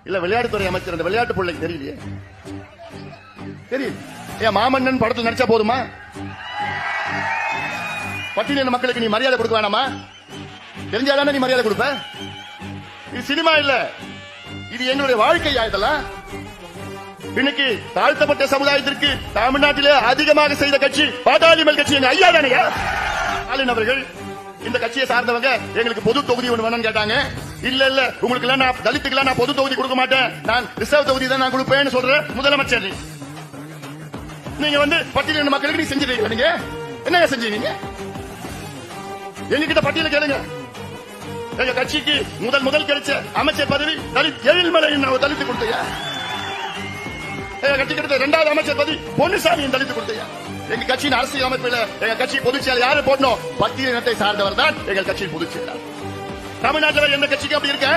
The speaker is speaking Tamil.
இல்ல விளையாட்டுத்துறை அமைச்சர் அந்த விளையாட்டு பிள்ளைக்கு தெரியலையே. தெரியும். ஏன் மாமன்னன் படத்தில் நடிச்சா போதுமா? பட்டியலின மக்களுக்கு நீ மரியாதை கொடுக்க வேணாமா? தெரிஞ்சாதானே நீ மரியாதை கொடுப்ப? இது சினிமா இல்ல, இது எங்களுடைய வாழ்க்கையா? இதெல்லாம் இன்னைக்கு தாழ்த்தப்பட்ட சமுதாயத்திற்கு தமிழ்நாட்டிலே அதிகமாக செய்த கட்சி பாட்டாளிமல் கட்சி எங்க ஐயா தானே. ஸ்டாலின் அவர்கள் இந்த கட்சியை சார்ந்தவங்க எங்களுக்கு பொது தொகுதி ஒன்று வேணும்னு கேட்டாங்க. இல்ல இல்ல உங்களுக்கு எல்லாம் நான் தலித்துக்கு நான் பொது தொகுதி கொடுக்க மாட்டேன், நான் ரிசர்வ் தொகுதி தான் நான் கொடுப்பேன்னு சொல்ற முதலமைச்சர். நீங்க வந்து பட்டியலின மக்களுக்கு நீ செஞ்சிருக்கீங்க. நீங்க என்ன செஞ்சீங்க? எங்ககிட்ட பட்டியல கேளுங்க. எங்க கட்சிக்கு முதல் கிடைச்ச அமைச்சர் பதவி தலித் எழில்மலை தலித்து கொடுத்தையா? எங்க கட்சி கிடைத்த 2வது அமைச்சர் பதவி பொன்னுசாமி தலித்து கொடுத்தையா? எங்க கட்சியின் அரசியல் அமைப்பில் எங்க கட்சி பொதுச் செயலர் யாரு போடணும்? பட்டியலினத்தை சார்ந்தவர் தான் எங்கள் கட்சியின் பொதுச் செயலர். தமிழ்நாட்டில் எந்த கட்சிக்கு அப்படி இருக்க?